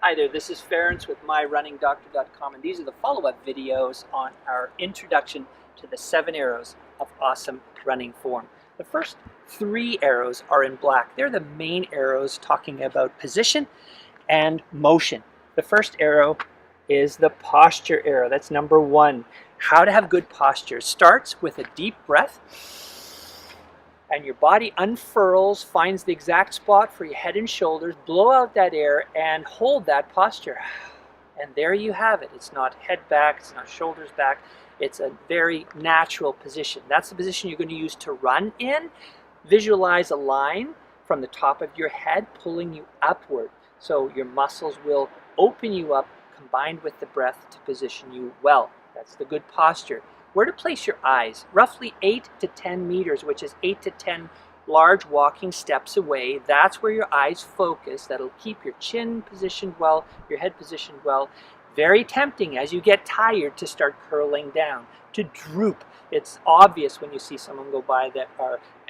Hi there, this is Ferenc with myrunningdoctor.com, and these are the follow-up videos on our introduction to the 7 arrows of awesome running form. The first 3 arrows are in black. They're the main arrows talking about position and motion. The first arrow is the posture arrow. That's number 1. How to have good posture. Starts with a deep breath, and your body unfurls, finds the exact spot for your head and shoulders, blow out that air and hold that posture. And there you have it. It's not head back, it's not shoulders back, it's a very natural position. That's the position you're going to use to run in. Visualize a line from the top of your head pulling you upward. So your muscles will open you up combined with the breath to position you well. That's the good posture. Where to place your eyes? Roughly 8 to 10 meters, which is 8 to 10 large walking steps away. That's where your eyes focus. That'll keep your chin positioned well, your head positioned well. Very tempting as you get tired to start curling down, to droop. It's obvious when you see someone go by that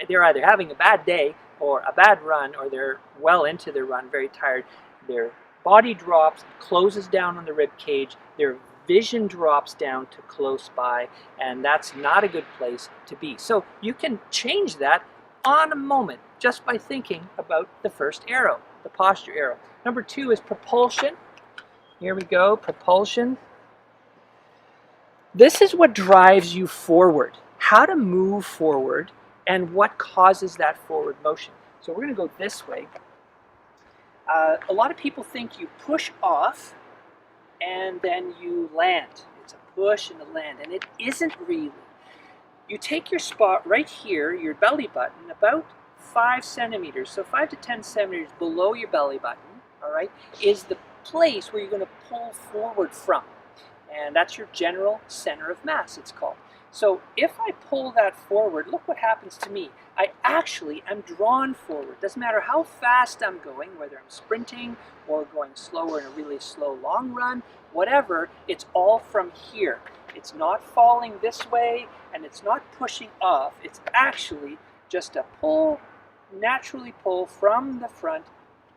they're either having a bad day or a bad run, or they're well into their run, very tired. Their body drops, closes down on the rib cage. Their vision drops down to close by, and that's not a good place to be. So you can change that on a moment just by thinking about the first arrow, the posture arrow. Number 2 is propulsion. Here we go, propulsion. This is what drives you forward, how to move forward and what causes that forward motion. So we're going to go this way. A lot of people think you push off and then you land. It's a push and a land, and it isn't really. You take your spot right here, your belly button, about 5 centimeters, so 5 to 10 centimeters below your belly button, all right, is the place where you're going to pull forward from. And that's your general center of mass, it's called. So if I pull that forward, look what happens to me. I actually am drawn forward. Doesn't matter how fast I'm going, whether I'm sprinting or going slower in a really slow long run, whatever, it's all from here. It's not falling this way and it's not pushing off. It's actually just a pull, naturally pull from the front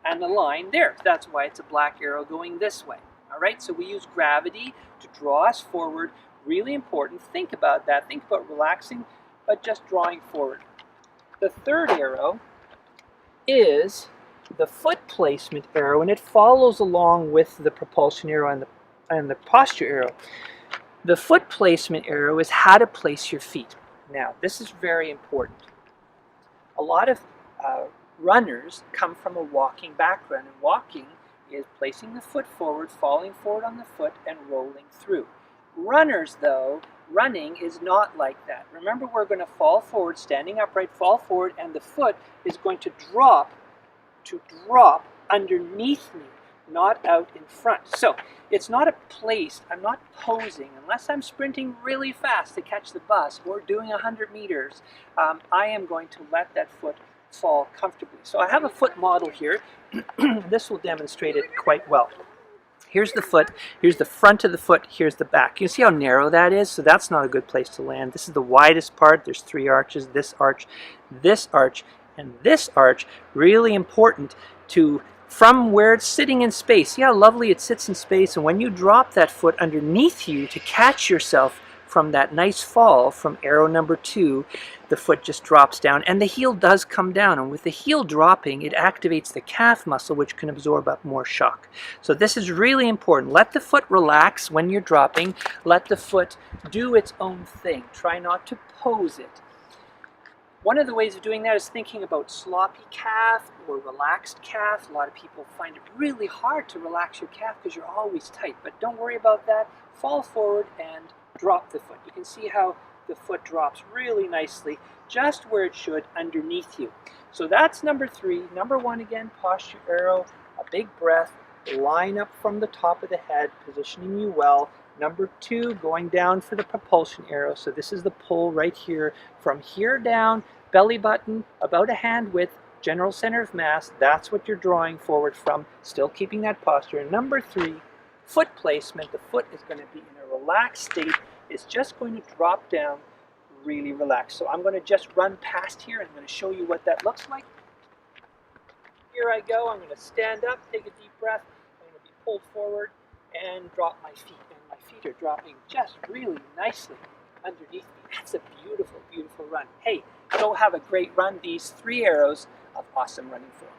and the line there. That's why it's a black arrow going this way. All right, so we use gravity to draw us forward. Really important. Think about that. Think about relaxing, but just drawing forward. The third arrow is the foot placement arrow, and it follows along with the propulsion arrow and the posture arrow. The foot placement arrow is how to place your feet. Now, this is very important. A lot of runners come from a walking background, and walking is placing the foot forward, falling forward on the foot, and rolling through. Runners, though, running is not like that. Remember, we're going to fall forward, standing upright, fall forward, and the foot is going to drop underneath me, not out in front. So it's not a place, I'm not posing, unless I'm sprinting really fast to catch the bus or doing 100 meters, I am going to let that foot fall comfortably. So I have a foot model here. This will demonstrate it quite well. Here's the foot, here's the front of the foot, here's the back. You can see how narrow that is, so that's not a good place to land. This is the widest part. There's 3 arches, this arch, and this arch. Really important to, from where it's sitting in space. See how lovely it sits in space, and when you drop that foot underneath you to catch yourself from that nice fall from arrow number 2, the foot just drops down and the heel does come down, and with the heel dropping it activates the calf muscle, which can absorb up more shock. So this is really important. Let the foot relax when you're dropping. Let the foot do its own thing. Try not to pose it. One of the ways of doing that is thinking about sloppy calf or relaxed calf. A lot of people find it really hard to relax your calf because you're always tight, but don't worry about that. Fall forward and drop the foot. You can see how the foot drops really nicely, just where it should, underneath you. So that's number 3. Number 1 again, posture arrow. a big breath, line up from the top of the head, positioning you well. Number 2, going down for the propulsion arrow. So this is the pull right here. From here down, belly button, about a hand width, general center of mass. That's what you're drawing forward from, still keeping that posture. And number 3, foot placement. The foot is going to be in a relaxed state. It's just going to drop down, really relaxed. So I'm going to just run past here. I'm going to show you what that looks like. Here I go. I'm going to stand up, take a deep breath. I'm going to be pulled forward and drop my feet. And my feet are dropping just really nicely underneath me. That's a beautiful, beautiful run. Hey, go have a great run. These 3 arrows of awesome running form.